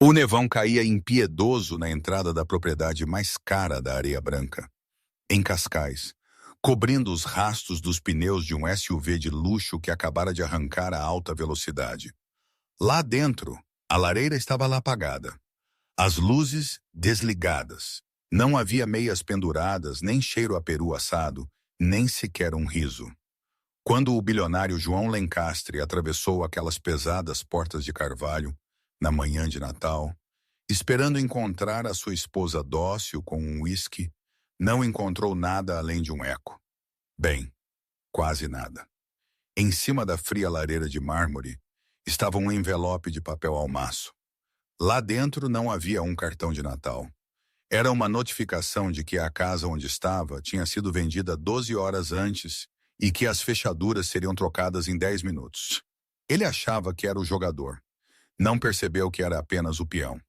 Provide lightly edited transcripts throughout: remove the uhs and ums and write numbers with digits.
O nevão caía impiedoso na entrada da propriedade mais cara da Areia Branca, em Cascais, cobrindo os rastros dos pneus de um SUV de luxo que acabara de arrancar a alta velocidade. Lá dentro, a lareira estava lá apagada, as luzes desligadas. Não havia meias penduradas, nem cheiro a peru assado, nem sequer um riso. Quando o bilionário João Lencastre atravessou aquelas pesadas portas de carvalho, na manhã de Natal, esperando encontrar a sua esposa dócil com um uísque, não encontrou nada além de um eco. Bem, quase nada. Em cima da fria lareira de mármore estava um envelope de papel almaço. Lá dentro não havia um cartão de Natal. Era uma notificação de que a casa onde estava tinha sido vendida 12 horas antes e que as fechaduras seriam trocadas em 10 minutos. Ele achava que era o jogador. Não percebeu que era apenas o peão.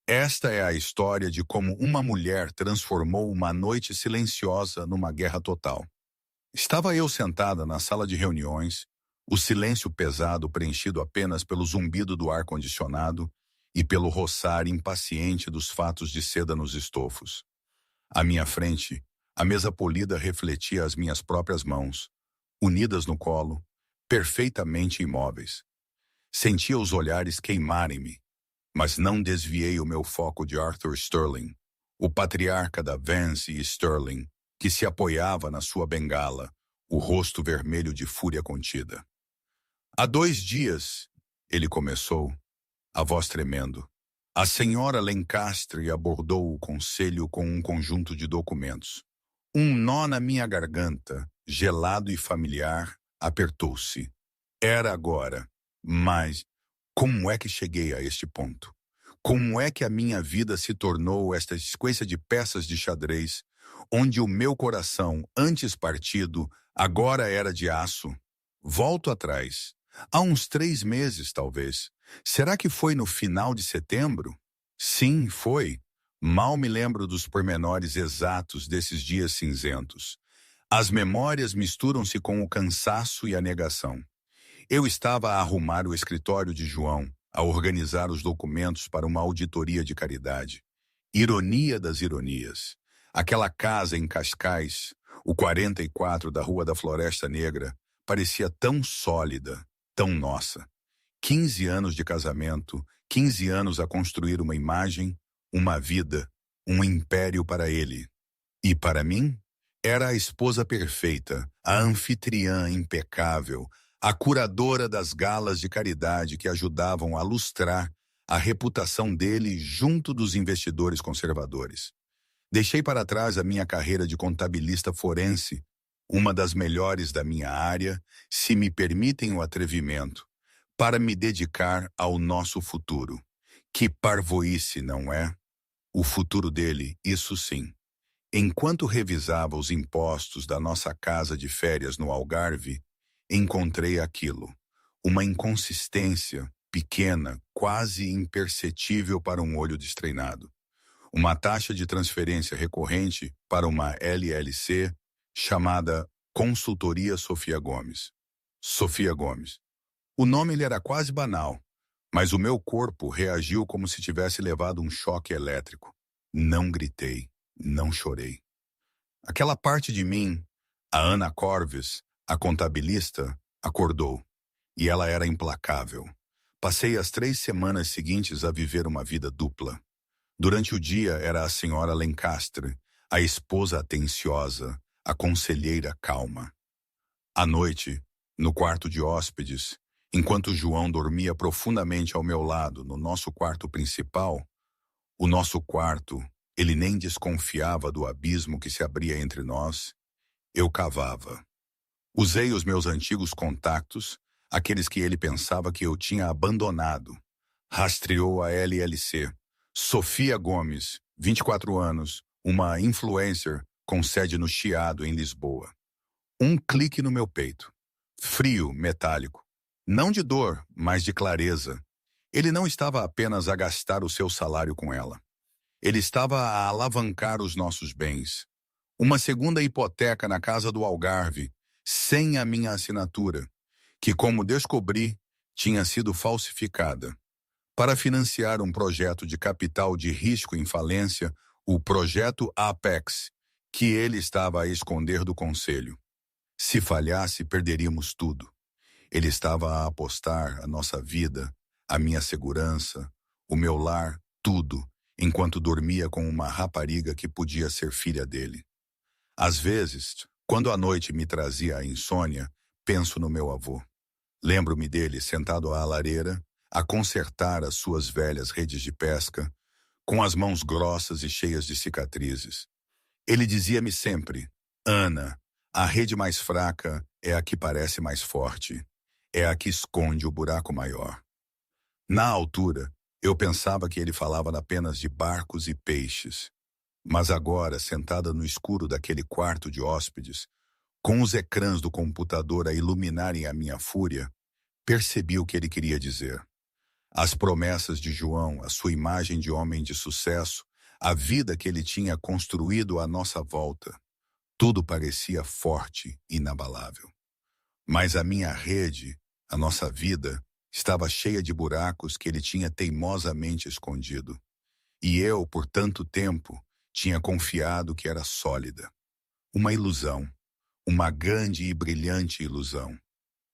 Esta é a história de como uma mulher transformou uma noite silenciosa numa guerra total. Estava eu sentada na sala de reuniões, o silêncio pesado preenchido apenas pelo zumbido do ar-condicionado e pelo roçar impaciente dos fatos de seda nos estofos. À minha frente, a mesa polida refletia as minhas próprias mãos, unidas no colo, perfeitamente imóveis. Sentia os olhares queimarem-me, mas não desviei o meu foco de Arthur Sterling, o patriarca da Vance e Sterling, que se apoiava na sua bengala, o rosto vermelho de fúria contida. Há 2 dias, ele começou, a voz tremendo. A senhora Lencastre abordou o conselho com um conjunto de documentos. Um nó na minha garganta, gelado e familiar, apertou-se. Era agora, mas como é que cheguei a este ponto? Como é que a minha vida se tornou esta sequência de peças de xadrez, onde o meu coração, antes partido, agora era de aço? Volto atrás. Há uns 3 meses, talvez. Será que foi no final de setembro? Sim, foi. Mal me lembro dos pormenores exatos desses dias cinzentos. As memórias misturam-se com o cansaço e a negação. Eu estava a arrumar o escritório de João, a organizar os documentos para uma auditoria de caridade. Ironia das ironias. Aquela casa em Cascais, o 44 da Rua da Floresta Negra, parecia tão sólida, tão nossa. 15 anos de casamento, 15 anos a construir uma imagem, uma vida, um império para ele. E para mim? Era a esposa perfeita, a anfitriã impecável, a curadora das galas de caridade que ajudavam a lustrar a reputação dele junto dos investidores conservadores. Deixei para trás a minha carreira de contabilista forense, uma das melhores da minha área, se me permitem o atrevimento, para me dedicar ao nosso futuro. Que parvoíce, não é? O futuro dele, isso sim. Enquanto revisava os impostos da nossa casa de férias no Algarve, encontrei aquilo, uma inconsistência pequena, quase imperceptível para um olho destreinado. Uma taxa de transferência recorrente para uma LLC chamada Consultoria Sofia Gomes. Sofia Gomes. O nome lhe era quase banal, mas o meu corpo reagiu como se tivesse levado um choque elétrico. Não gritei, não chorei. Aquela parte de mim, a Ana Corves, a contabilista, acordou, e ela era implacável. Passei as 3 semanas seguintes a viver uma vida dupla. Durante o dia era a senhora Lencastre, a esposa atenciosa, a conselheira calma. À noite, no quarto de hóspedes, enquanto João dormia profundamente ao meu lado no nosso quarto principal, o nosso quarto, ele nem desconfiava do abismo que se abria entre nós, eu cavava. Usei os meus antigos contactos, aqueles que ele pensava que eu tinha abandonado. Rastreou a LLC. Sofia Gomes, 24 anos, uma influencer com sede no Chiado, em Lisboa. Um clique no meu peito. Frio, metálico. Não de dor, mas de clareza. Ele não estava apenas a gastar o seu salário com ela. Ele estava a alavancar os nossos bens. Uma segunda hipoteca na casa do Algarve, sem a minha assinatura, que, como descobri, tinha sido falsificada. para financiar um projeto de capital de risco em falência, o projeto Apex, que ele estava a esconder do conselho. Se falhasse, perderíamos tudo. Ele estava a apostar a nossa vida, a minha segurança, o meu lar, tudo, enquanto dormia com uma rapariga que podia ser filha dele. Às vezes, quando a noite me trazia a insônia, penso no meu avô. Lembro-me dele sentado à lareira, a consertar as suas velhas redes de pesca, com as mãos grossas e cheias de cicatrizes. Ele dizia-me sempre: Ana, a rede mais fraca é a que parece mais forte. É a que esconde o buraco maior. Na altura, eu pensava que ele falava apenas de barcos e peixes. Mas agora, sentada no escuro daquele quarto de hóspedes, com os ecrãs do computador a iluminarem a minha fúria, percebi o que ele queria dizer. As promessas de João, a sua imagem de homem de sucesso, a vida que ele tinha construído à nossa volta, tudo parecia forte e inabalável. Mas a minha rede, a nossa vida, estava cheia de buracos que ele tinha teimosamente escondido. E eu, por tanto tempo, tinha confiado que era sólida. Uma ilusão, uma grande e brilhante ilusão.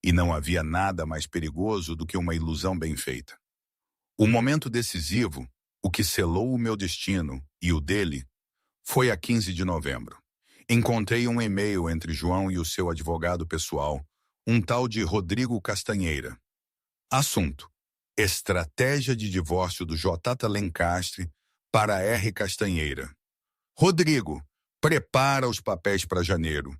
E não havia nada mais perigoso do que uma ilusão bem feita. O momento decisivo, o que selou o meu destino e o dele, foi a 15 de novembro. Encontrei um e-mail entre João e o seu advogado pessoal, um tal de Rodrigo Castanheira. Assunto: Estratégia de divórcio do J. Lencastre para R. Castanheira. Rodrigo, prepara os papéis para janeiro.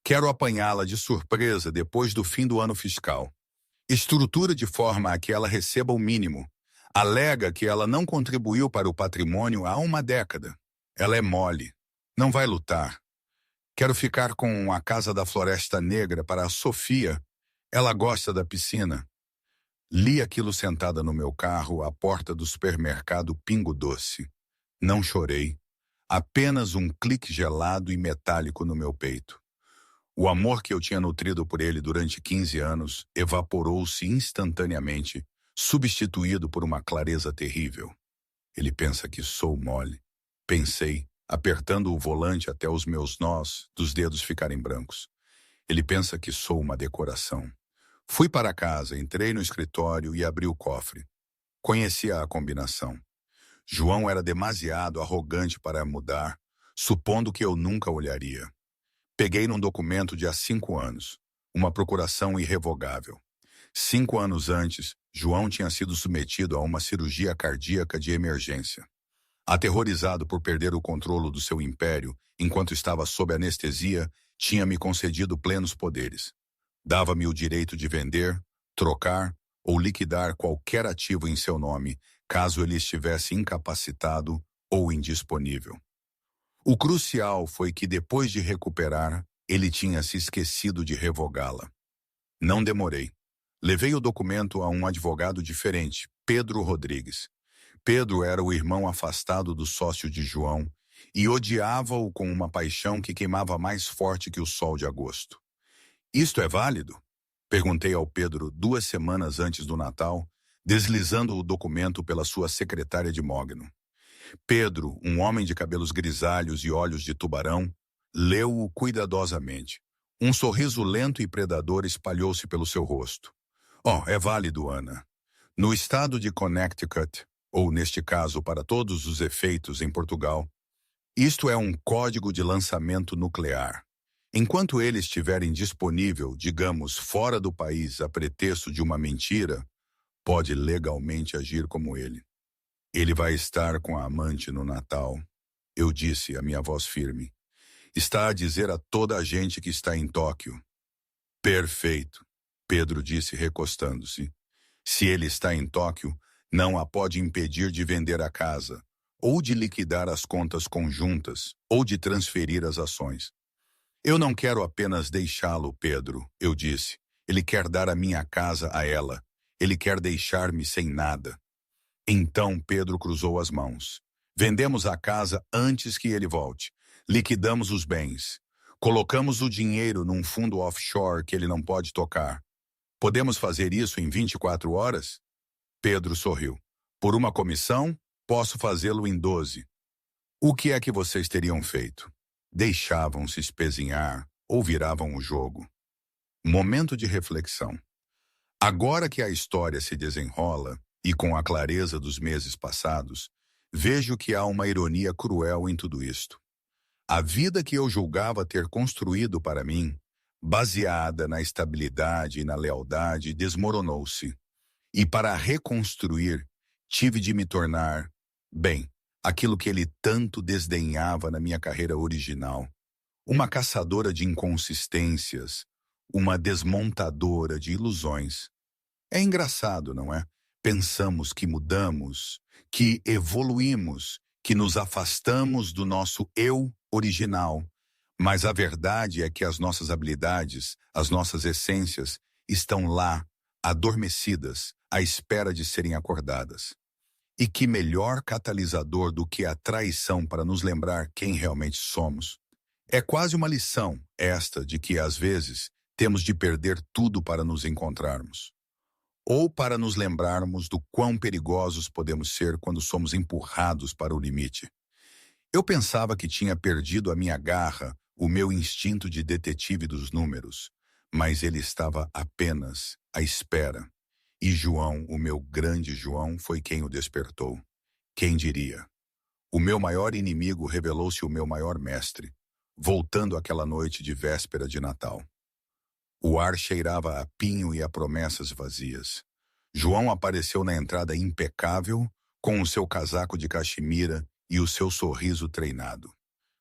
Quero apanhá-la de surpresa depois do fim do ano fiscal. Estrutura de forma a que ela receba o mínimo. Alega que ela não contribuiu para o patrimônio há uma década. Ela é mole. Não vai lutar. Quero ficar com a Casa da Floresta Negra para a Sofia. Ela gosta da piscina. Li aquilo sentada no meu carro à porta do supermercado Pingo Doce. Não chorei. Apenas um clique gelado e metálico no meu peito. O amor que eu tinha nutrido por ele durante 15 anos evaporou-se instantaneamente, substituído por uma clareza terrível. Ele pensa que sou mole. Pensei, apertando o volante até os meus nós dos dedos ficarem brancos. Ele pensa que sou uma decoração. Fui para casa, entrei no escritório e abri o cofre. Conhecia a combinação. João era demasiado arrogante para mudar, supondo que eu nunca olharia. Peguei num documento de há 5 anos, uma procuração irrevogável. 5 anos antes, João tinha sido submetido a uma cirurgia cardíaca de emergência. Aterrorizado por perder o controle do seu império, enquanto estava sob anestesia, tinha me concedido plenos poderes. Dava-me o direito de vender, trocar ou liquidar qualquer ativo em seu nome, caso ele estivesse incapacitado ou indisponível. O crucial foi que, depois de recuperar, ele tinha se esquecido de revogá-la. Não demorei. Levei o documento a um advogado diferente, Pedro Rodrigues. Pedro era o irmão afastado do sócio de João e odiava-o com uma paixão que queimava mais forte que o sol de agosto. Isto é válido? Perguntei ao Pedro 2 semanas antes do Natal, deslizando o documento pela sua secretária de mogno. Pedro, um homem de cabelos grisalhos e olhos de tubarão, leu-o cuidadosamente. Um sorriso lento e predador espalhou-se pelo seu rosto. Oh, é válido, Ana. No estado de Connecticut, ou neste caso para todos os efeitos em Portugal, isto é um código de lançamento nuclear. Enquanto ele estiver indisponível, digamos, fora do país a pretexto de uma mentira, pode legalmente agir como ele. Ele vai estar com a amante no Natal. Eu disse, a minha voz firme. Está a dizer a toda a gente que está em Tóquio. Perfeito, Pedro disse recostando-se. Se ele está em Tóquio, não a pode impedir de vender a casa, ou de liquidar as contas conjuntas, ou de transferir as ações. Eu não quero apenas deixá-lo, Pedro, eu disse. Ele quer dar a minha casa a ela. Ele quer deixar-me sem nada. Então Pedro cruzou as mãos. Vendemos a casa antes que ele volte. Liquidamos os bens. Colocamos o dinheiro num fundo offshore que ele não pode tocar. Podemos fazer isso em 24 horas? Pedro sorriu. Por uma comissão, posso fazê-lo em 12. O que é que vocês teriam feito? Deixavam-se espezinhar ou viravam o jogo? Momento de reflexão. Agora que a história se desenrola, e com a clareza dos meses passados, vejo que há uma ironia cruel em tudo isto. A vida que eu julgava ter construído para mim, baseada na estabilidade e na lealdade, desmoronou-se. E para reconstruir, tive de me tornar, bem, aquilo que ele tanto desdenhava na minha carreira original. Uma caçadora de inconsistências, uma desmontadora de ilusões. É engraçado, não é? Pensamos que mudamos, que evoluímos, que nos afastamos do nosso eu original. Mas a verdade é que as nossas habilidades, as nossas essências, estão lá, adormecidas, à espera de serem acordadas. E que melhor catalisador do que a traição para nos lembrar quem realmente somos? É quase uma lição, esta, de que, às vezes, temos de perder tudo para nos encontrarmos. Ou para nos lembrarmos do quão perigosos podemos ser quando somos empurrados para o limite. Eu pensava que tinha perdido a minha garra, o meu instinto de detetive dos números, mas ele estava apenas à espera. E João, o meu grande João, foi quem o despertou. Quem diria? O meu maior inimigo revelou-se o meu maior mestre, voltando àquela noite de véspera de Natal. O ar cheirava a pinho e a promessas vazias. João apareceu na entrada impecável, com o seu casaco de caxemira e o seu sorriso treinado.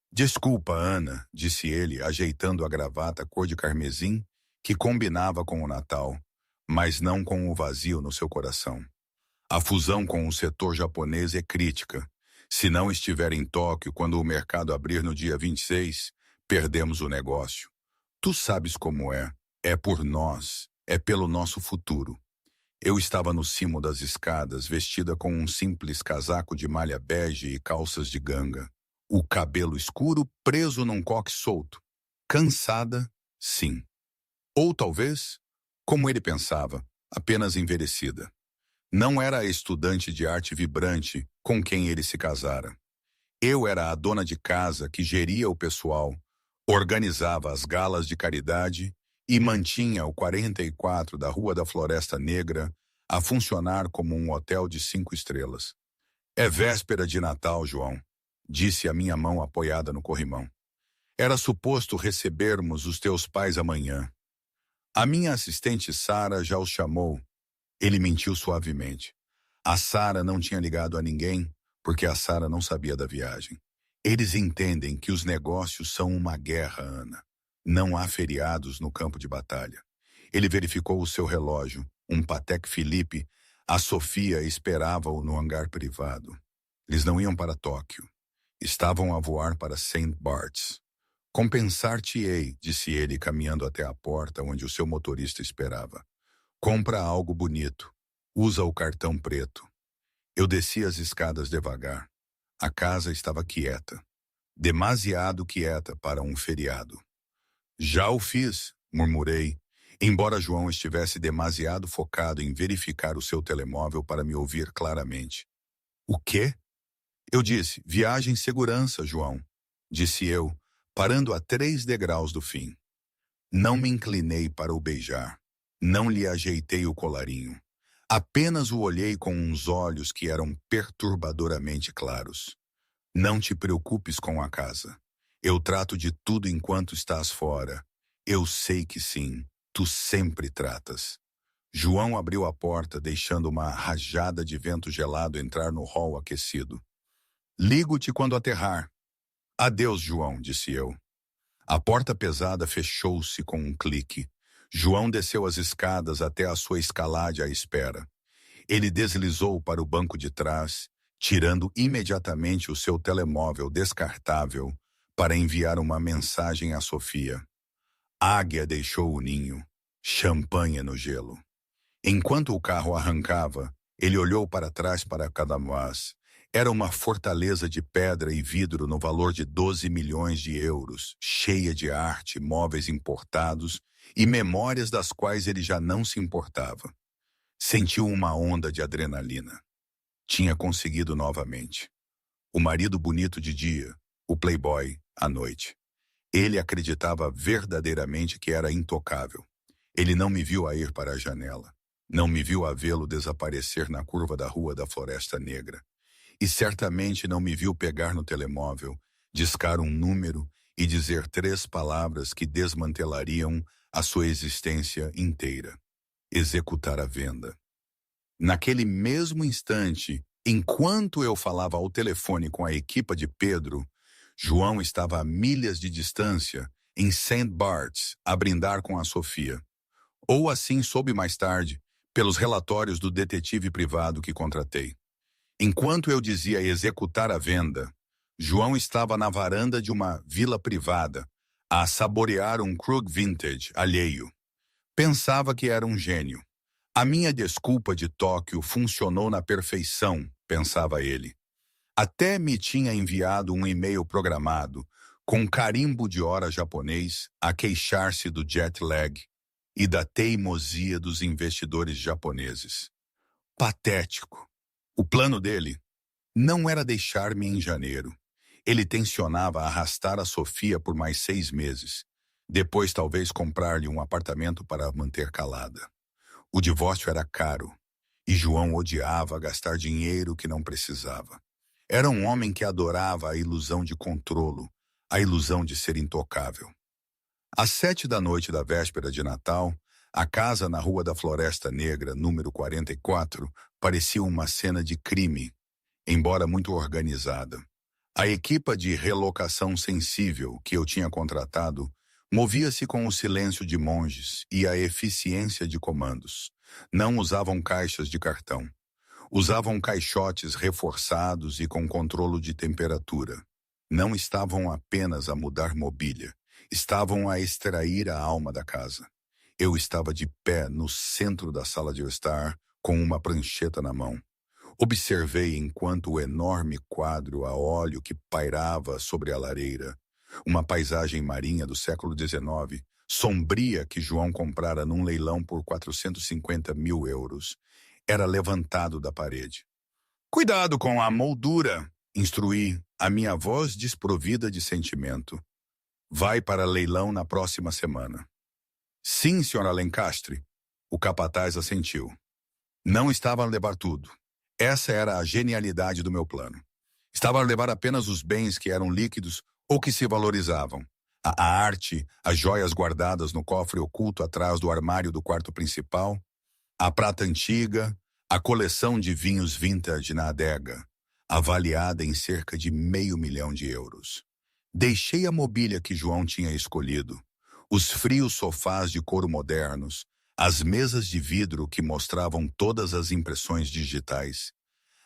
Desculpa, Ana, disse ele, ajeitando a gravata cor de carmesim, que combinava com o Natal, mas não com o vazio no seu coração. A fusão com o setor japonês é crítica. Se não estiver em Tóquio quando o mercado abrir no dia 26, perdemos o negócio. Tu sabes como é. É por nós, é pelo nosso futuro. Eu estava no cimo das escadas, vestida com um simples casaco de malha bege e calças de ganga. O cabelo escuro preso num coque solto. Cansada, sim. Ou talvez, como ele pensava, apenas envelhecida. Não era a estudante de arte vibrante com quem ele se casara. Eu era a dona de casa que geria o pessoal, organizava as galas de caridade e mantinha o 44 da Rua da Floresta Negra a funcionar como um hotel de 5 estrelas. É véspera de Natal, João, disse a minha mão apoiada no corrimão. Era suposto recebermos os teus pais amanhã. A minha assistente Sara já os chamou. Ele mentiu suavemente. A Sara não tinha ligado a ninguém, porque a Sara não sabia da viagem. Eles entendem que os negócios são uma guerra, Ana. Não há feriados no campo de batalha. Ele verificou o seu relógio, um Patek Philippe. A Sofia esperava-o no hangar privado. Eles não iam para Tóquio. Estavam a voar para Saint Barts. Compensar-te-ei, disse ele, caminhando até a porta onde o seu motorista esperava. Compra algo bonito. Usa o cartão preto. Eu desci as escadas devagar. A casa estava quieta. Demasiado quieta para um feriado. Já o fiz, murmurei, embora João estivesse demasiado focado em verificar o seu telemóvel para me ouvir claramente. O quê? Eu disse, viagem em segurança, João, disse eu, parando a 3 degraus do fim. Não me inclinei para o beijar. Não lhe ajeitei o colarinho. Apenas o olhei com uns olhos que eram perturbadoramente claros. Não te preocupes com a casa. Eu trato de tudo enquanto estás fora. Eu sei que sim, tu sempre tratas. João abriu a porta, deixando uma rajada de vento gelado entrar no hall aquecido. Ligo-te quando aterrar. Adeus, João, disse eu. A porta pesada fechou-se com um clique. João desceu as escadas até a sua escalade à espera. Ele deslizou para o banco de trás, tirando imediatamente o seu telemóvel descartável para enviar uma mensagem a Sofia. Águia deixou o ninho, champanhe no gelo. Enquanto o carro arrancava, ele olhou para trás para Cadamoás. Era uma fortaleza de pedra e vidro no valor de 12 milhões de euros, cheia de arte, móveis importados e memórias das quais ele já não se importava. Sentiu uma onda de adrenalina. tinha conseguido novamente. O marido bonito de dia, o playboy à noite. Ele acreditava verdadeiramente que era intocável. Ele não me viu a ir para a janela. Não me viu a vê-lo desaparecer na curva da rua da Floresta Negra. E certamente não me viu pegar no telemóvel, discar um número e dizer 3 palavras que desmantelariam a sua existência inteira. Executar a venda. Naquele mesmo instante, enquanto eu falava ao telefone com a equipa de Pedro, João estava a milhas de distância, em St. Bart's, a brindar com a Sofia. Ou assim soube mais tarde, pelos relatórios do detetive privado que contratei. Enquanto eu dizia executar a venda, João estava na varanda de uma vila privada, a saborear um Krug Vintage alheio. Pensava que era um gênio. A minha desculpa de Tóquio funcionou na perfeição, pensava ele. Até me tinha enviado um e-mail programado, com carimbo de hora japonês, a queixar-se do jet lag e da teimosia dos investidores japoneses. Patético. O plano dele não era deixar-me em janeiro. Ele tencionava arrastar a Sofia por mais 6 meses. Depois talvez comprar-lhe um apartamento para a manter calada. O divórcio era caro, e João odiava gastar dinheiro que não precisava. Era um homem que adorava a ilusão de controlo, a ilusão de ser intocável. Às 7 da noite da véspera de Natal, a casa na Rua da Floresta Negra, número 44, parecia uma cena de crime, embora muito organizada. A equipa de relocação sensível que eu tinha contratado movia-se com o silêncio de monges e a eficiência de comandos. Não usavam caixas de cartão. Usavam caixotes reforçados e com controle de temperatura. Não estavam apenas a mudar mobília. Estavam a extrair a alma da casa. Eu estava de pé no centro da sala de estar, com uma prancheta na mão. Observei enquanto o enorme quadro a óleo que pairava sobre a lareira, uma paisagem marinha do século XIX, sombria que João comprara num leilão por 450 mil euros, era levantado da parede. Cuidado com a moldura, instruí, a minha voz desprovida de sentimento. Vai para leilão na próxima semana. Sim, Sr. Alencastre. O capataz assentiu. Não estava a levar tudo. Essa era a genialidade do meu plano. Estava a levar apenas os bens que eram líquidos ou que se valorizavam. A arte, as joias guardadas no cofre oculto atrás do armário do quarto principal, a prata antiga, a coleção de vinhos vintage na adega, avaliada em cerca de €500 mil. Deixei a mobília que João tinha escolhido, os frios sofás de couro modernos, as mesas de vidro que mostravam todas as impressões digitais,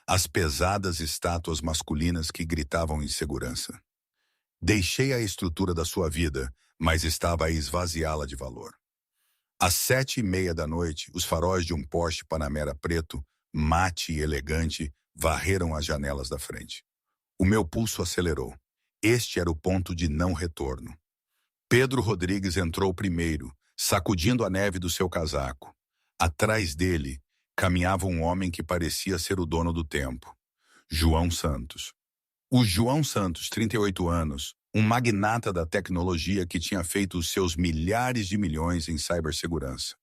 as pesadas estátuas masculinas que gritavam insegurança. Deixei a estrutura da sua vida, mas estava a esvaziá-la de valor. Às 7h30 da noite, os faróis de um Porsche Panamera preto, mate e elegante, varreram as janelas da frente. O meu pulso acelerou. Este era o ponto de não retorno. Pedro Rodrigues entrou primeiro, sacudindo a neve do seu casaco. Atrás dele, caminhava um homem que parecia ser o dono do tempo. João Santos. O João Santos, 38 anos, um magnata da tecnologia que tinha feito os seus milhares de milhões em cibersegurança.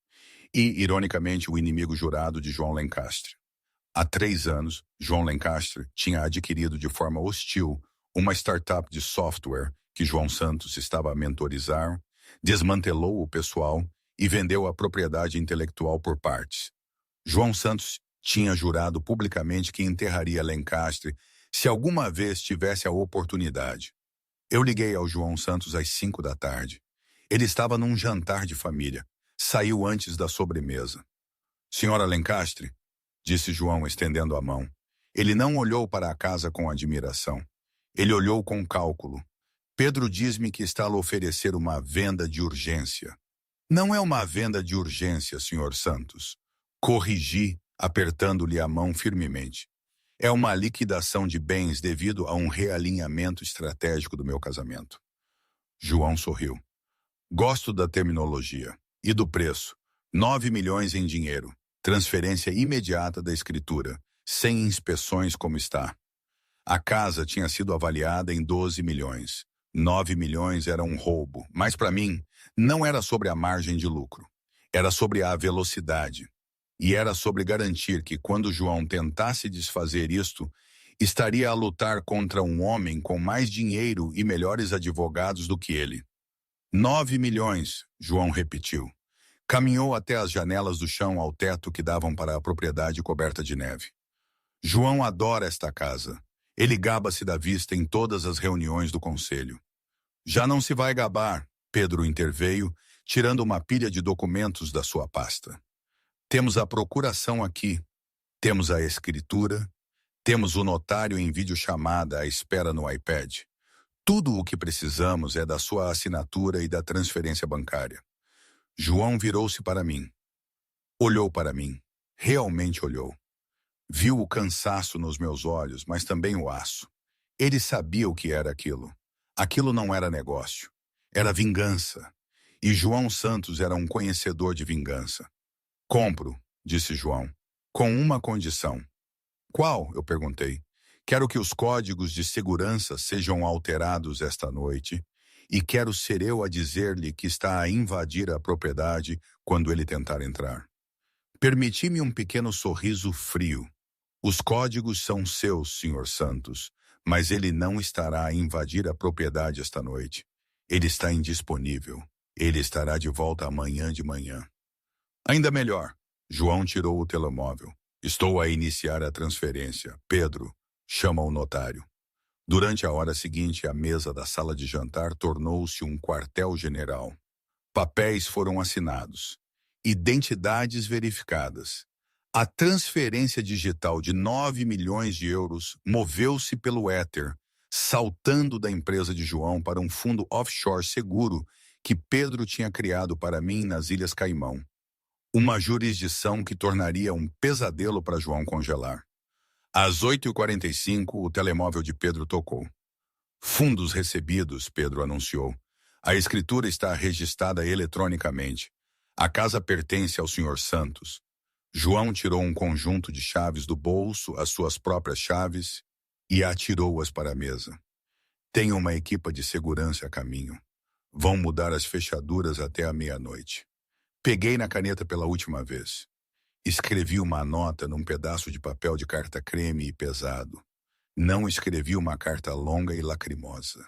E, ironicamente, o inimigo jurado de João Lencastre. Há 3 anos, João Lencastre tinha adquirido de forma hostil uma startup de software que João Santos estava a mentorizar, desmantelou o pessoal e vendeu a propriedade intelectual por partes. João Santos tinha jurado publicamente que enterraria Lencastre se alguma vez tivesse a oportunidade. Eu liguei ao João Santos às 5 da tarde. Ele estava num jantar de família. Saiu antes da sobremesa. Senhora Lencastre, disse João estendendo a mão. Ele não olhou para a casa com admiração. Ele olhou com cálculo. Pedro diz-me que está a oferecer uma venda de urgência. Não é uma venda de urgência, Sr. Santos. Corrigi, apertando-lhe a mão firmemente. É uma liquidação de bens devido a um realinhamento estratégico do meu casamento. João sorriu. Gosto da terminologia. E do preço. 9 milhões em dinheiro. Transferência imediata da escritura. sem inspeções como está. A casa tinha sido avaliada em 12 milhões. 9 milhões era um roubo, mas para mim, não era sobre a margem de lucro. Era sobre a velocidade. E era sobre garantir que quando João tentasse desfazer isto, estaria a lutar contra um homem com mais dinheiro e melhores advogados do que ele. 9 milhões, João repetiu. Caminhou até as janelas do chão ao teto que davam para a propriedade coberta de neve. João adora esta casa. Ele gaba-se da vista em todas as reuniões do conselho. Já não se vai gabar, Pedro interveio, tirando uma pilha de documentos da sua pasta. Temos a procuração aqui, temos a escritura, temos o notário em videochamada à espera no iPad. Tudo o que precisamos é da sua assinatura e da transferência bancária. João virou-se para mim. Olhou para mim. Realmente olhou. Viu o cansaço nos meus olhos, mas também o aço. Ele sabia o que era aquilo. Aquilo não era negócio. Era vingança. E João Santos era um conhecedor de vingança. Compro, disse João, com uma condição. Qual? Eu perguntei. Quero que os códigos de segurança sejam alterados esta noite e quero ser eu a dizer-lhe que está a invadir a propriedade quando ele tentar entrar. Permiti-me um pequeno sorriso frio. Os códigos são seus, Sr. Santos, mas ele não estará a invadir a propriedade esta noite. Ele está indisponível. Ele estará de volta amanhã de manhã. Ainda melhor. João tirou o telemóvel. Estou a iniciar a transferência. Pedro, chama o notário. Durante a hora seguinte, a mesa da sala de jantar tornou-se um quartel-general. Papéis foram assinados. Identidades verificadas. A transferência digital de 9 milhões de euros moveu-se pelo éter, saltando da empresa de João para um fundo offshore seguro que Pedro tinha criado para mim nas Ilhas Caimão. Uma jurisdição que tornaria um pesadelo para João congelar. Às 8h45, o telemóvel de Pedro tocou. Fundos recebidos, Pedro anunciou. A escritura está registrada eletronicamente. A casa pertence ao Sr. Santos. João tirou um conjunto de chaves do bolso, as suas próprias chaves, e atirou-as para a mesa. Tenho uma equipa de segurança a caminho. Vão mudar as fechaduras até a meia-noite. Peguei na caneta pela última vez. Escrevi uma nota num pedaço de papel de carta creme e pesado. Não escrevi uma carta longa e lacrimosa.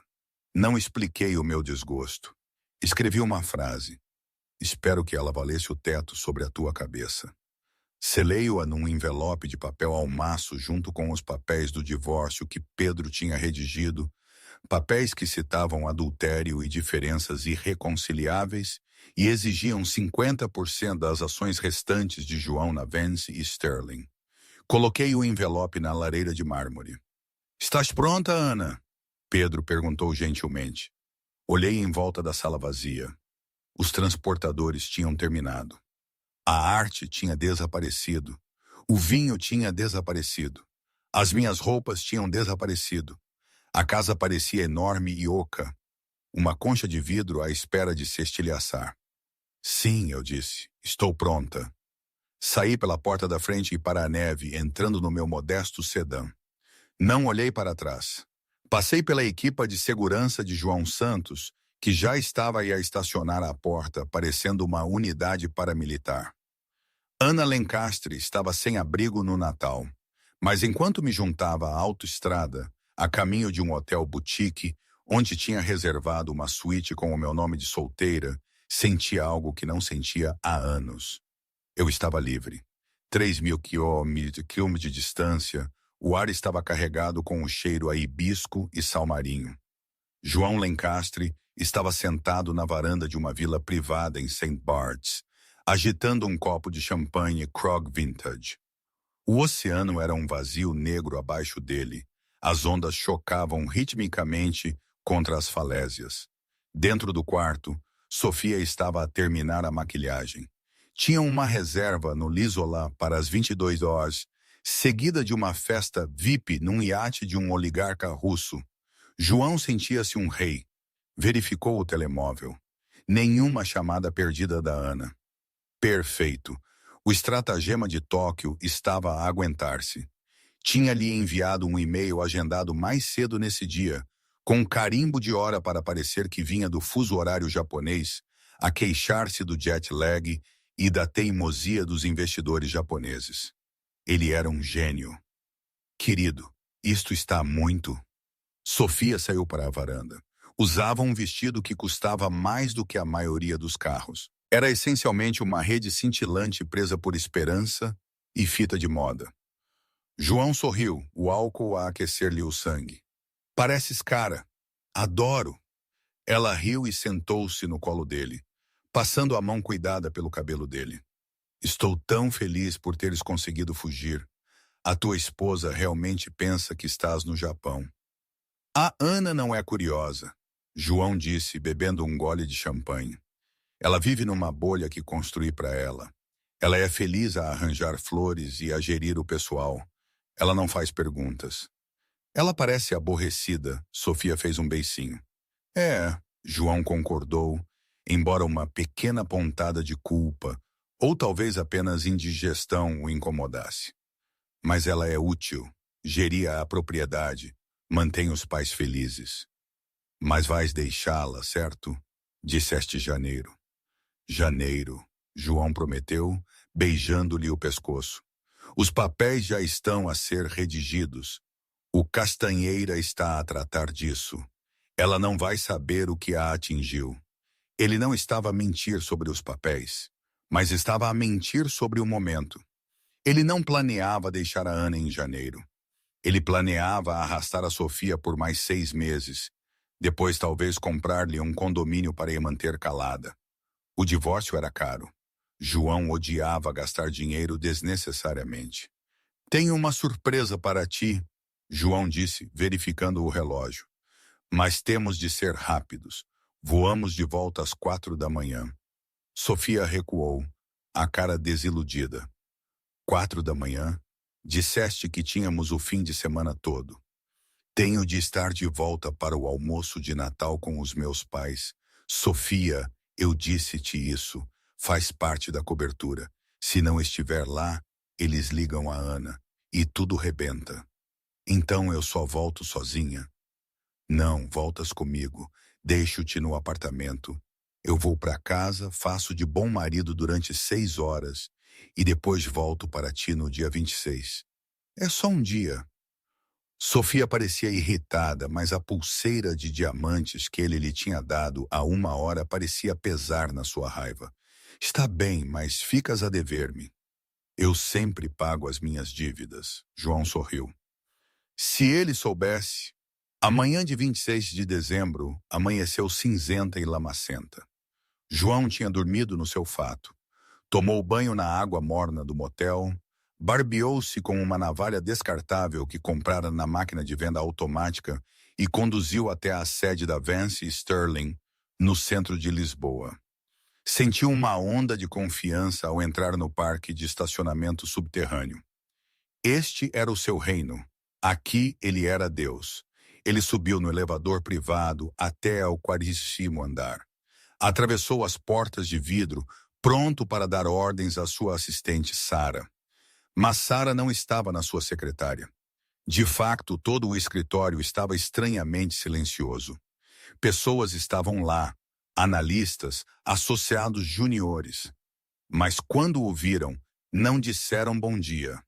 Não expliquei o meu desgosto. Escrevi uma frase. Espero que ela valesse o teto sobre a tua cabeça. Selei-a num envelope de papel ao maço junto com os papéis do divórcio que Pedro tinha redigido, papéis que citavam adultério e diferenças irreconciliáveis e exigiam 50% das ações restantes de João na Vence e Sterling. Coloquei o envelope na lareira de mármore. Estás pronta, Ana? Pedro perguntou gentilmente. Olhei em volta da sala vazia. Os transportadores tinham terminado. A arte tinha desaparecido. O vinho tinha desaparecido. As minhas roupas tinham desaparecido. A casa parecia enorme e oca. Uma concha de vidro à espera de se estilhaçar. Sim, eu disse. Estou pronta. Saí pela porta da frente e para a neve, entrando no meu modesto sedã. Não olhei para trás. Passei pela equipa de segurança de João Santos, que já estava a estacionar à porta, parecendo uma unidade paramilitar. Ana Lencastre estava sem abrigo no Natal, mas enquanto me juntava à autoestrada, a caminho de um hotel boutique, onde tinha reservado uma suíte com o meu nome de solteira, sentia algo que não sentia há anos. Eu estava livre. 3.000 quilômetros de distância, o ar estava carregado com o cheiro a hibisco e salmarinho. João Lencastre estava sentado na varanda de uma vila privada em St. Barts, agitando um copo de champanhe Krog Vintage. O oceano era um vazio negro abaixo dele. As ondas chocavam ritmicamente contra as falésias. Dentro do quarto, Sofia estava a terminar a maquilhagem. Tinha uma reserva no Lisola para as 22 horas, seguida de uma festa VIP num iate de um oligarca russo. João sentia-se um rei. Verificou o telemóvel. Nenhuma chamada perdida da Ana. Perfeito. O estratagema de Tóquio estava a aguentar-se. Tinha-lhe enviado um e-mail agendado mais cedo nesse dia, com um carimbo de hora para parecer que vinha do fuso horário japonês, a queixar-se do jet lag e da teimosia dos investidores japoneses. Ele era um gênio. Querido, isto está muito. Sofia saiu para a varanda. Usava um vestido que custava mais do que a maioria dos carros. Era essencialmente uma rede cintilante presa por esperança e fita de moda. João sorriu, o álcool a aquecer-lhe o sangue. Pareces cara. Adoro. Ela riu e sentou-se no colo dele, passando a mão cuidada pelo cabelo dele. Estou tão feliz por teres conseguido fugir. A tua esposa realmente pensa que estás no Japão. A Ana não é curiosa, João disse, bebendo um gole de champanhe. Ela vive numa bolha que construí para ela. Ela é feliz a arranjar flores e a gerir o pessoal. Ela não faz perguntas. Ela parece aborrecida, Sofia fez um beicinho. É, João concordou, embora uma pequena pontada de culpa, ou talvez apenas indigestão o incomodasse. Mas ela é útil, geria a propriedade, mantém os pais felizes. Mas vais deixá-la, certo? Disseste janeiro. Janeiro, João prometeu, beijando-lhe o pescoço. Os papéis já estão a ser redigidos. O Castanheira está a tratar disso. Ela não vai saber o que a atingiu. Ele não estava a mentir sobre os papéis, mas estava a mentir sobre o momento. Ele não planeava deixar a Ana em janeiro. Ele planeava arrastar a Sofia por mais 6 meses, depois talvez comprar-lhe um condomínio para a manter calada. O divórcio era caro. João odiava gastar dinheiro desnecessariamente. Tenho uma surpresa para ti, João disse, verificando o relógio. Mas temos de ser rápidos. Voamos de volta às 4 da manhã. Sofia recuou, a cara desiludida. 4 da manhã? Disseste que tínhamos o fim de semana todo. Tenho de estar de volta para o almoço de Natal com os meus pais. Sofia, eu disse-te isso. Faz parte da cobertura. Se não estiver lá, eles ligam a Ana e tudo rebenta. Então eu só volto sozinha. Não, voltas comigo. Deixo-te no apartamento. Eu vou para casa, faço de bom marido durante 6 horas e depois volto para ti no dia 26. É só um dia. Sofia parecia irritada, mas a pulseira de diamantes que ele lhe tinha dado há 1 hora parecia pesar na sua raiva. Está bem, mas ficas a dever-me. Eu sempre pago as minhas dívidas. João sorriu. Se ele soubesse... A manhã de 26 de dezembro amanheceu cinzenta e lamacenta. João tinha dormido no seu fato. Tomou banho na água morna do motel, barbeou-se com uma navalha descartável que comprara na máquina de venda automática e conduziu até a sede da Vance Sterling, no centro de Lisboa. Sentiu uma onda de confiança ao entrar no parque de estacionamento subterrâneo. Este era o seu reino. Aqui ele era Deus. Ele subiu no elevador privado até ao 40º andar. Atravessou as portas de vidro, pronto para dar ordens à sua assistente Sara. Mas Sara não estava na sua secretária. De facto, todo o escritório estava estranhamente silencioso. Pessoas estavam lá, analistas, associados juniores. Mas quando o viram, não disseram bom dia.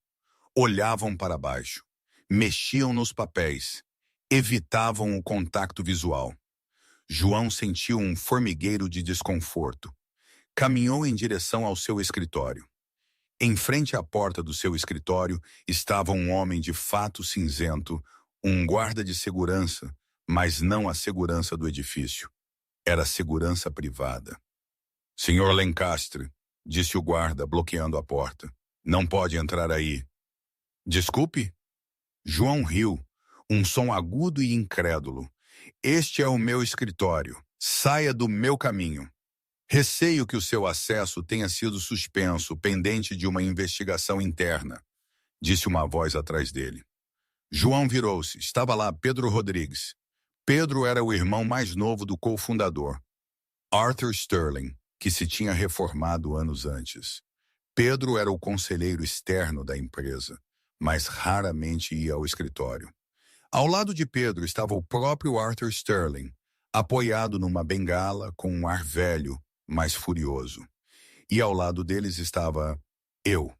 Olhavam para baixo, mexiam nos papéis, evitavam o contato visual. João sentiu um formigueiro de desconforto. Caminhou em direção ao seu escritório. Em frente à porta do seu escritório estava um homem de fato cinzento, um guarda de segurança, mas não a segurança do edifício. Era segurança privada. Senhor Lencastre, disse o guarda, bloqueando a porta. Não pode entrar aí. Desculpe? João riu, um som agudo e incrédulo. Este é o meu escritório. Saia do meu caminho. Receio que o seu acesso tenha sido suspenso, pendente de uma investigação interna, disse uma voz atrás dele. João virou-se. Estava lá Pedro Rodrigues. Pedro era o irmão mais novo do cofundador, Arthur Sterling, que se tinha reformado anos antes. Pedro era o conselheiro externo da empresa, mas raramente ia ao escritório. Ao lado de Pedro estava o próprio Arthur Sterling, apoiado numa bengala com um ar velho, mas furioso. E ao lado deles estava eu.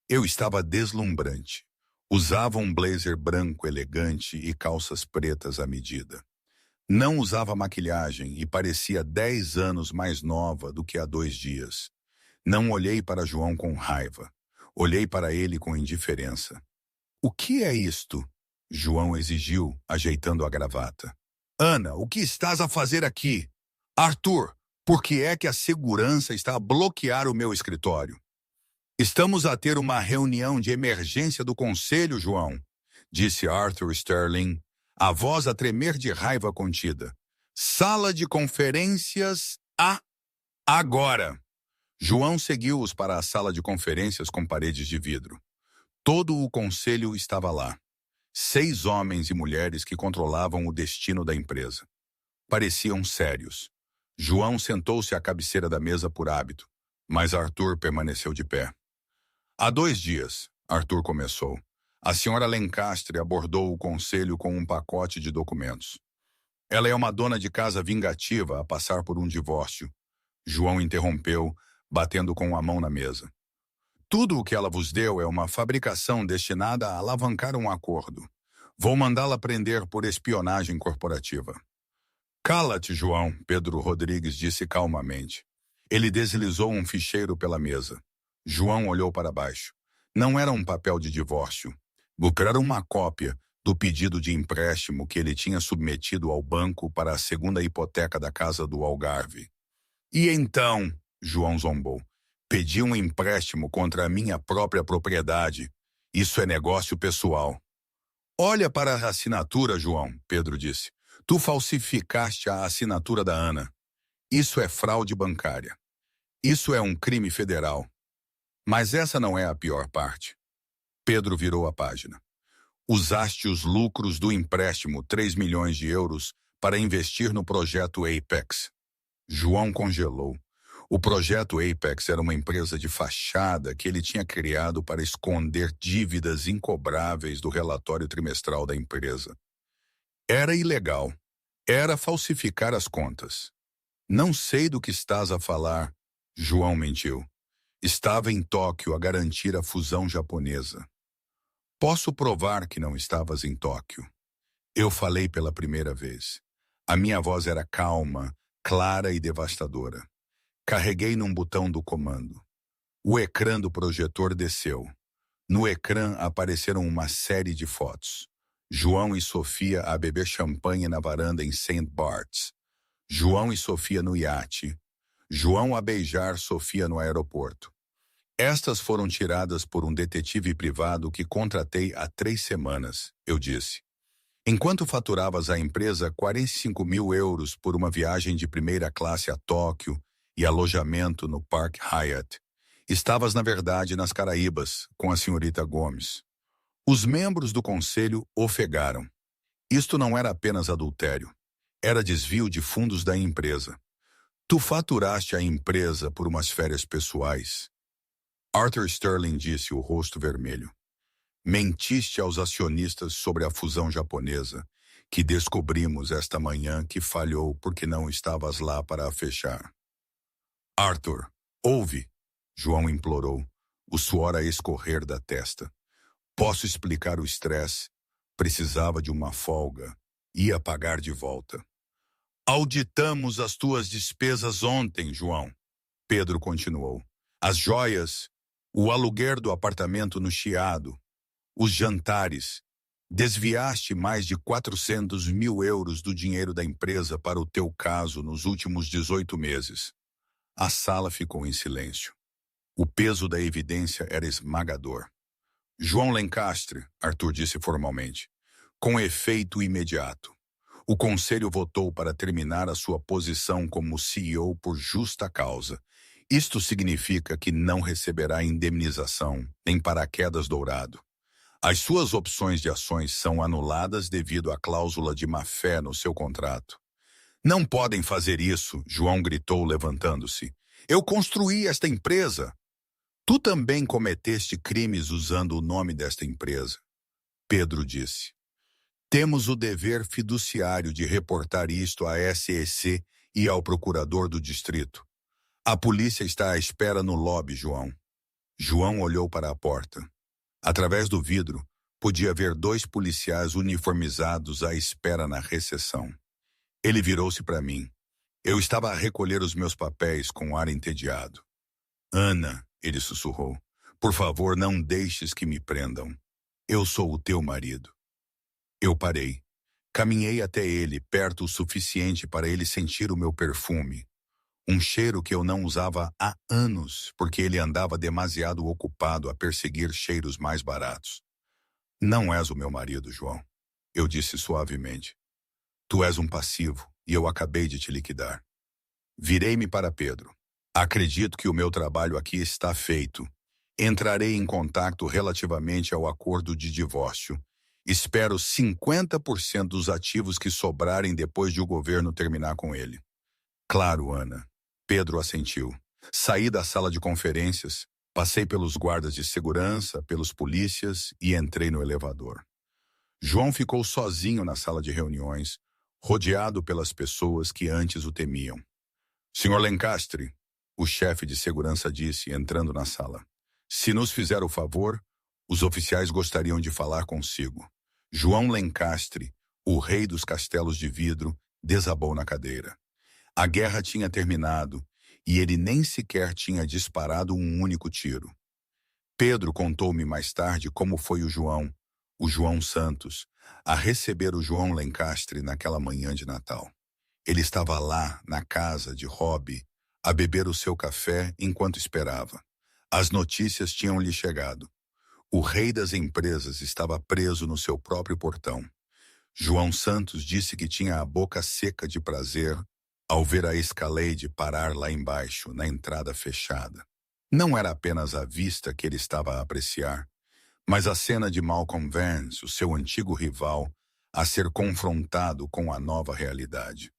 Eu estava deslumbrante. Usava um blazer branco elegante e calças pretas à medida. Não usava maquilhagem e parecia 10 anos mais nova do que há 2 dias. Não olhei para João com raiva. Olhei para ele com indiferença. "O que é isto?" João exigiu, ajeitando a gravata. "Ana, o que estás a fazer aqui?" "Arthur, por que é que a segurança está a bloquear o meu escritório?" "Estamos a ter uma reunião de emergência do conselho, João", disse Arthur Sterling, a voz a tremer de raiva contida. "Sala de conferências agora." João seguiu-os para a sala de conferências com paredes de vidro. Todo o conselho estava lá. 6 homens e mulheres que controlavam o destino da empresa. Pareciam sérios. João sentou-se à cabeceira da mesa por hábito, mas Arthur permaneceu de pé. "Há 2 dias", Arthur começou, "a senhora Lencastre abordou o conselho com um pacote de documentos. Ela é uma dona de casa vingativa a passar por um divórcio." João interrompeu, batendo com a mão na mesa. "Tudo o que ela vos deu é uma fabricação destinada a alavancar um acordo. Vou mandá-la prender por espionagem corporativa." "Cala-te, João", Pedro Rodrigues disse calmamente. Ele deslizou um ficheiro pela mesa. João olhou para baixo. Não era um papel de divórcio. Era uma cópia do pedido de empréstimo que ele tinha submetido ao banco para a segunda hipoteca da casa do Algarve. "E então", João zombou, "pedi um empréstimo contra a minha própria propriedade. Isso é negócio pessoal." "Olha para a assinatura, João", Pedro disse. "Tu falsificaste a assinatura da Ana. Isso é fraude bancária. Isso é um crime federal." "Mas essa não é a pior parte." Pedro virou a página. "Usaste os lucros do empréstimo, 3 milhões de euros, para investir no projeto Apex." João congelou. O projeto Apex era uma empresa de fachada que ele tinha criado para esconder dívidas incobráveis do relatório trimestral da empresa. Era ilegal. Era falsificar as contas. "Não sei do que estás a falar", João mentiu. "Estava em Tóquio a garantir a fusão japonesa." "Posso provar que não estavas em Tóquio." Eu falei pela primeira vez. A minha voz era calma, clara e devastadora. Carreguei num botão do comando. O ecrã do projetor desceu. No ecrã apareceram uma série de fotos. João e Sofia a beber champanhe na varanda em St. Bart's. João e Sofia no iate. João a beijar Sofia no aeroporto. Estas foram tiradas por um detetive privado que contratei há 3 semanas, eu disse. Enquanto faturavas à empresa 45 mil euros por uma viagem de primeira classe a Tóquio e alojamento no Park Hyatt, estavas, na verdade, nas Caraíbas, com a senhorita Gomes. Os membros do conselho ofegaram. Isto não era apenas adultério. Era desvio de fundos da empresa. Tu faturaste a empresa por umas férias pessoais. Arthur Sterling disse, o rosto vermelho. Mentiste aos acionistas sobre a fusão japonesa, que descobrimos esta manhã que falhou porque não estavas lá para a fechar. Arthur, ouve, João implorou, o suor a escorrer da testa. Posso explicar o estresse. Precisava de uma folga. Ia pagar de volta. Auditamos as tuas despesas ontem, João. Pedro continuou. As joias, o aluguer do apartamento no Chiado, os jantares. Desviaste mais de 400 mil euros do dinheiro da empresa para o teu caso nos últimos 18 meses. A sala ficou em silêncio. O peso da evidência era esmagador. João Lencastre, Arthur disse formalmente, com efeito imediato. O conselho votou para terminar a sua posição como CEO por justa causa. Isto significa que não receberá indemnização, nem paraquedas dourado. As suas opções de ações são anuladas devido à cláusula de má-fé no seu contrato. Não podem fazer isso, João gritou levantando-se. Eu construí esta empresa. Tu também cometeste crimes usando o nome desta empresa. Pedro disse. Temos o dever fiduciário de reportar isto à SEC e ao procurador do distrito. A polícia está à espera no lobby, João. João olhou para a porta. Através do vidro, podia ver 2 policiais uniformizados à espera na recepção. Ele virou-se para mim. Eu estava a recolher os meus papéis com ar entediado. Ana, ele sussurrou, por favor, não deixes que me prendam. Eu sou o teu marido. Eu parei. Caminhei até ele, perto o suficiente para ele sentir o meu perfume. Um cheiro que eu não usava há anos, porque ele andava demasiado ocupado a perseguir cheiros mais baratos. Não és o meu marido, João, eu disse suavemente. Tu és um passivo e eu acabei de te liquidar. Virei-me para Pedro. Acredito que o meu trabalho aqui está feito. Entrarei em contato relativamente ao acordo de divórcio. Espero 50% dos ativos que sobrarem depois de o governo terminar com ele. Claro, Ana. Pedro assentiu. Saí da sala de conferências, passei pelos guardas de segurança, pelos polícias e entrei no elevador. João ficou sozinho na sala de reuniões, rodeado pelas pessoas que antes o temiam. Senhor Lencastre, o chefe de segurança disse, entrando na sala. Se nos fizer o favor, os oficiais gostariam de falar consigo. João Lencastre, o rei dos castelos de vidro, desabou na cadeira. A guerra tinha terminado e ele nem sequer tinha disparado um único tiro. Pedro contou-me mais tarde como foi o João Santos, a receber o João Lencastre naquela manhã de Natal. Ele estava lá, na casa de Robbie, a beber o seu café enquanto esperava. As notícias tinham-lhe chegado. O rei das empresas estava preso no seu próprio portão. João Santos disse que tinha a boca seca de prazer ao ver a Escalade parar lá embaixo, na entrada fechada. Não era apenas a vista que ele estava a apreciar, mas a cena de Malcolm Vance, o seu antigo rival, a ser confrontado com a nova realidade.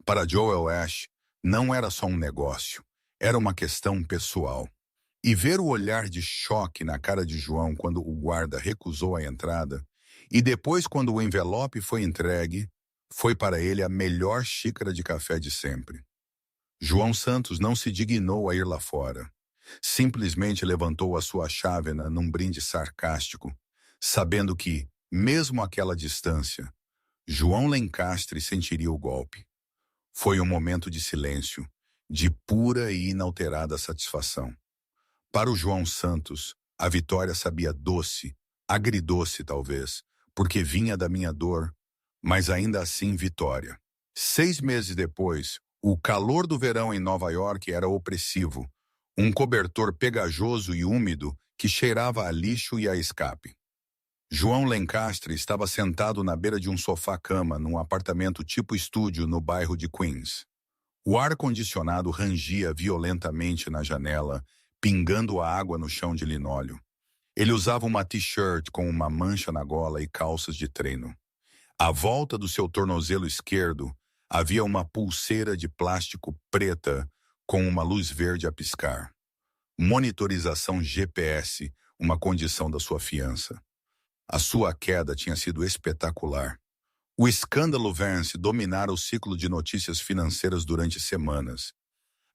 Para Joel Ash, não era só um negócio, era uma questão pessoal. E ver o olhar de choque na cara de João quando o guarda recusou a entrada, e depois quando o envelope foi entregue, foi para ele a melhor xícara de café de sempre. João Santos não se dignou a ir lá fora. Simplesmente levantou a sua chávena num brinde sarcástico, sabendo que, mesmo àquela distância, João Lencastre sentiria o golpe. Foi um momento de silêncio, de pura e inalterada satisfação. Para o João Santos, a vitória sabia doce, agridoce talvez, porque vinha da minha dor, mas ainda assim vitória. 6 meses depois, o calor do verão em Nova York era opressivo, um cobertor pegajoso e úmido que cheirava a lixo e a escape. João Lencastre estava sentado na beira de um sofá-cama num apartamento tipo estúdio no bairro de Queens. O ar-condicionado rangia violentamente na janela, pingando a água no chão de linóleo. Ele usava uma t-shirt com uma mancha na gola e calças de treino. À volta do seu tornozelo esquerdo, havia uma pulseira de plástico preta com uma luz verde a piscar. Monitorização GPS, uma condição da sua fiança. A sua queda tinha sido espetacular. O escândalo Vance dominara o ciclo de notícias financeiras durante semanas.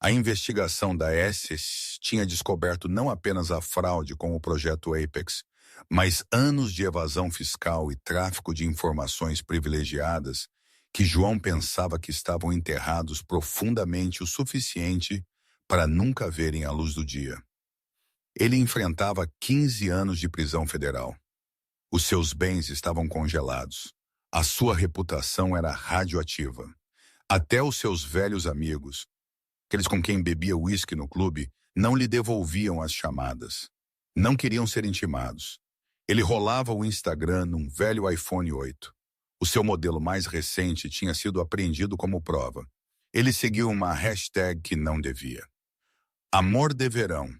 A investigação da SEC tinha descoberto não apenas a fraude com o projeto Apex, mas anos de evasão fiscal e tráfico de informações privilegiadas que João pensava que estavam enterrados profundamente o suficiente para nunca verem a luz do dia. Ele enfrentava 15 anos de prisão federal. Os seus bens estavam congelados. A sua reputação era radioativa. Até os seus velhos amigos, aqueles com quem bebia uísque no clube, não lhe devolviam as chamadas. Não queriam ser intimados. Ele rolava o Instagram num velho iPhone 8. O seu modelo mais recente tinha sido apreendido como prova. Ele seguiu uma hashtag que não devia. Amor de verão.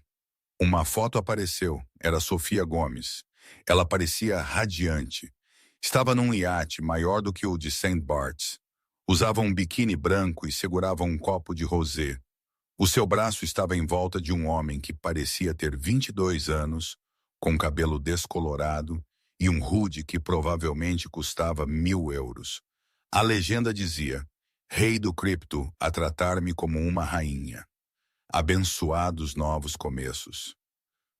Uma foto apareceu. Era Sofia Gomes. Ela parecia radiante. Estava num iate maior do que o de St. Bart's. Usava um biquíni branco e segurava um copo de rosé. O seu braço estava em volta de um homem que parecia ter 22 anos, com cabelo descolorado e um hoodie que provavelmente custava 1.000 euros. A legenda dizia: Rei do cripto a tratar-me como uma rainha. Abençoados novos começos.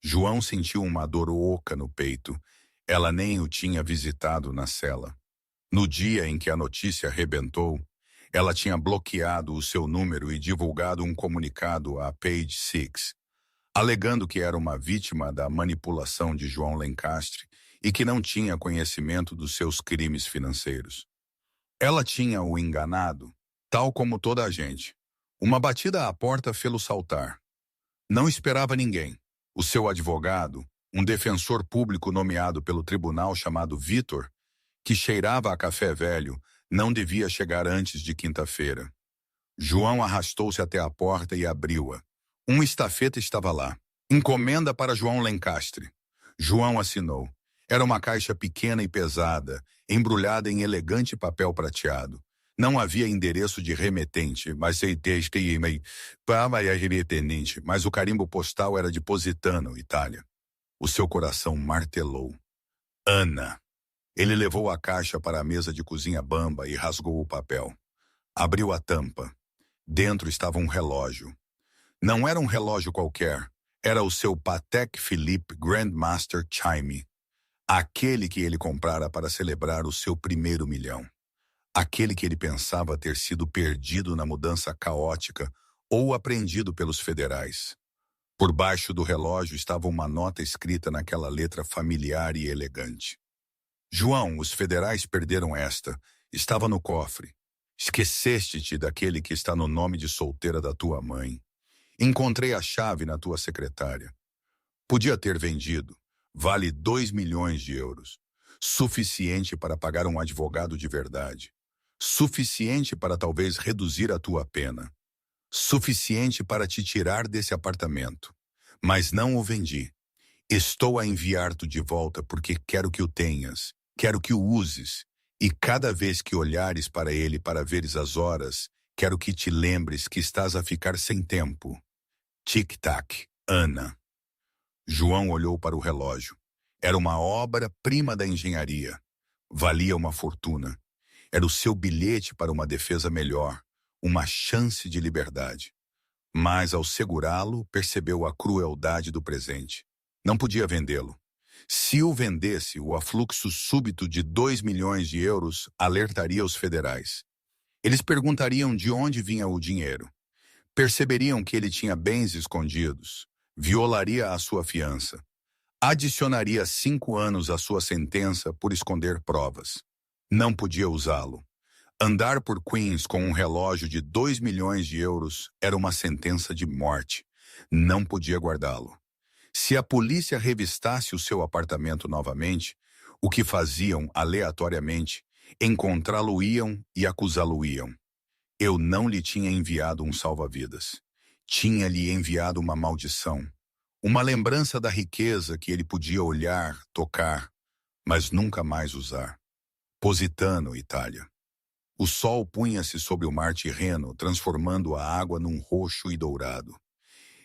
João sentiu uma dor oca no peito. Ela nem o tinha visitado na cela. No dia em que a notícia arrebentou, ela tinha bloqueado o seu número e divulgado um comunicado à Page Six, alegando que era uma vítima da manipulação de João Lencastre e que não tinha conhecimento dos seus crimes financeiros. Ela tinha o enganado, tal como toda a gente. Uma batida à porta fê-lo saltar. Não esperava ninguém. O seu advogado, um defensor público nomeado pelo tribunal chamado Vitor, que cheirava a café velho, não devia chegar antes de quinta-feira. João arrastou-se até a porta e abriu-a. Um estafeta estava lá. Encomenda para João Lencastre. João assinou. Era uma caixa pequena e pesada, embrulhada em elegante papel prateado. Não havia endereço de remetente, mas o carimbo postal era de Positano, Itália. O seu coração martelou. Ana. Ele levou a caixa para a mesa de cozinha bamba e rasgou o papel. Abriu a tampa. Dentro estava um relógio. Não era um relógio qualquer. Era o seu Patek Philippe Grandmaster Chime. Aquele que ele comprara para celebrar o seu primeiro milhão. Aquele que ele pensava ter sido perdido na mudança caótica ou apreendido pelos federais. Por baixo do relógio estava uma nota escrita naquela letra familiar e elegante. João, os federais perderam esta. Estava no cofre. Esqueceste-te daquele que está no nome de solteira da tua mãe. Encontrei a chave na tua secretária. Podia ter vendido. Vale 2 milhões de euros. Suficiente para pagar um advogado de verdade. Suficiente para talvez reduzir a tua pena. Suficiente para te tirar desse apartamento. Mas não o vendi. Estou a enviar-te de volta porque quero que o tenhas. Quero que o uses. E cada vez que olhares para ele para veres as horas, quero que te lembres que estás a ficar sem tempo. Tic-tac, Ana. João olhou para o relógio. Era uma obra-prima da engenharia. Valia uma fortuna. Era o seu bilhete para uma defesa melhor, uma chance de liberdade. Mas, ao segurá-lo, percebeu a crueldade do presente. Não podia vendê-lo. Se o vendesse, o afluxo súbito de 2 milhões de euros alertaria os federais. Eles perguntariam de onde vinha o dinheiro. Perceberiam que ele tinha bens escondidos. Violaria a sua fiança. Adicionaria 5 anos à sua sentença por esconder provas. Não podia usá-lo. Andar por Queens com um relógio de 2 milhões de euros era uma sentença de morte. Não podia guardá-lo. Se a polícia revistasse o seu apartamento novamente, o que faziam aleatoriamente, encontrá-lo-iam e acusá-lo-iam. Eu não lhe tinha enviado um salva-vidas. Tinha-lhe enviado uma maldição. Uma lembrança da riqueza que ele podia olhar, tocar, mas nunca mais usar. Positano, Itália. O sol punha-se sobre o mar Tirreno, transformando a água num roxo e dourado.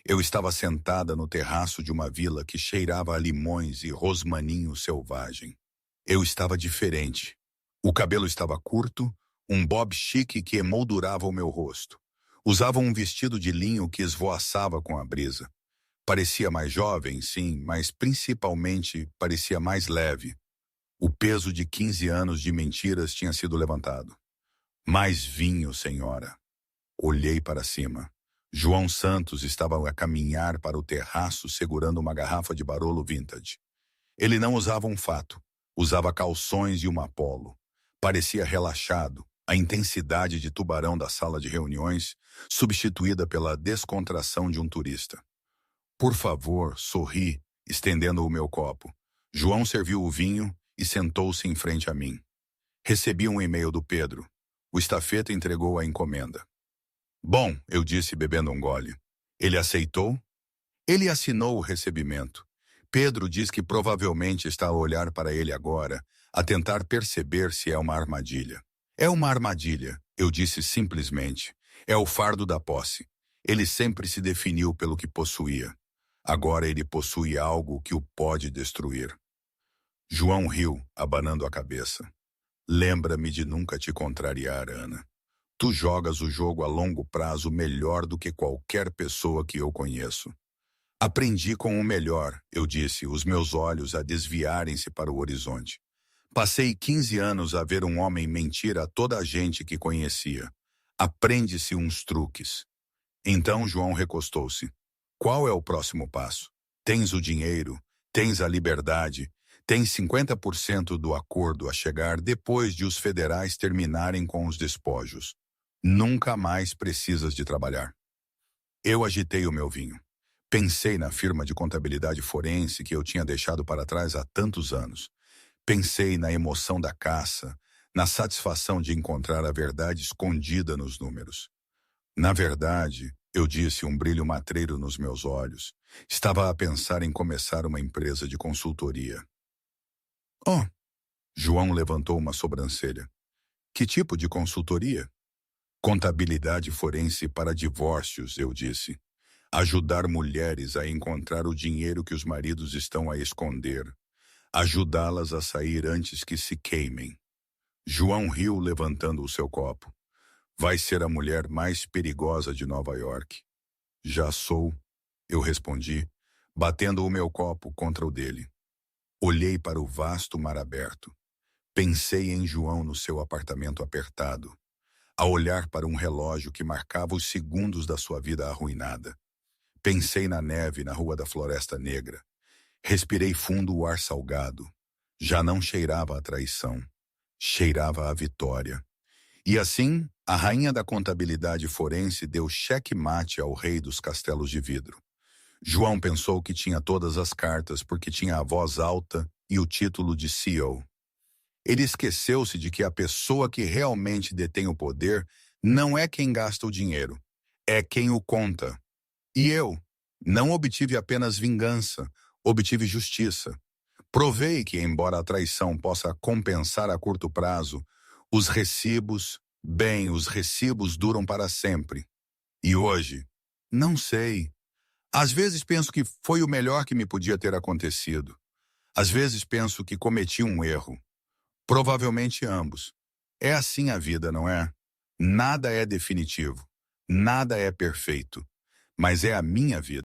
Eu estava sentada no terraço de uma vila que cheirava a limões e rosmaninho selvagem. Eu estava diferente. O cabelo estava curto, um bob chique que emoldurava o meu rosto. Usava um vestido de linho que esvoaçava com a brisa. Parecia mais jovem, sim, mas principalmente parecia mais leve. O peso de 15 anos de mentiras tinha sido levantado. Mais vinho, senhora. Olhei para cima. João Santos estava a caminhar para o terraço segurando uma garrafa de Barolo Vintage. Ele não usava um fato, usava calções e uma polo. Parecia relaxado, a intensidade de tubarão da sala de reuniões, substituída pela descontração de um turista. Por favor, sorri, estendendo o meu copo. João serviu o vinho e sentou-se em frente a mim. Recebi um e-mail do Pedro. O estafeta entregou a encomenda. Bom, eu disse bebendo um gole. Ele aceitou? Ele assinou o recebimento. Pedro diz que provavelmente está a olhar para ele agora, a tentar perceber se é uma armadilha. É uma armadilha, eu disse simplesmente. É o fardo da posse. Ele sempre se definiu pelo que possuía. Agora ele possui algo que o pode destruir. João riu, abanando a cabeça. Lembra-me de nunca te contrariar, Ana. Tu jogas o jogo a longo prazo melhor do que qualquer pessoa que eu conheço. Aprendi com o melhor, eu disse, os meus olhos a desviarem-se para o horizonte. Passei 15 anos a ver um homem mentir a toda a gente que conhecia. Aprende-se uns truques. Então João recostou-se. Qual é o próximo passo? Tens o dinheiro, tens a liberdade, tens 50% do acordo a chegar depois de os federais terminarem com os despojos. Nunca mais precisas de trabalhar. Eu agitei o meu vinho. Pensei na firma de contabilidade forense que eu tinha deixado para trás há tantos anos. Pensei na emoção da caça, na satisfação de encontrar a verdade escondida nos números. Na verdade, eu disse, um brilho matreiro nos meus olhos, estava a pensar em começar uma empresa de consultoria. Oh! João levantou uma sobrancelha. Que tipo de consultoria? Contabilidade forense para divórcios, eu disse. Ajudar mulheres a encontrar o dinheiro que os maridos estão a esconder. Ajudá-las a sair antes que se queimem. João riu levantando o seu copo. Vai ser a mulher mais perigosa de Nova York. Já sou, eu respondi, batendo o meu copo contra o dele. Olhei para o vasto mar aberto. Pensei em João no seu apartamento apertado, a olhar para um relógio que marcava os segundos da sua vida arruinada. Pensei na neve na rua da Floresta Negra. Respirei fundo o ar salgado. Já não cheirava a traição. Cheirava a vitória. E assim, a rainha da contabilidade forense deu cheque-mate ao rei dos castelos de vidro. João pensou que tinha todas as cartas porque tinha a voz alta e o título de CEO. Ele esqueceu-se de que a pessoa que realmente detém o poder não é quem gasta o dinheiro, é quem o conta. E eu não obtive apenas vingança, obtive justiça. Provei que, embora a traição possa compensar a curto prazo, os recibos duram para sempre. E hoje, não sei. Às vezes penso que foi o melhor que me podia ter acontecido. Às vezes penso que cometi um erro. Provavelmente ambos. É assim a vida, não é? Nada é definitivo. Nada é perfeito. Mas é a minha vida.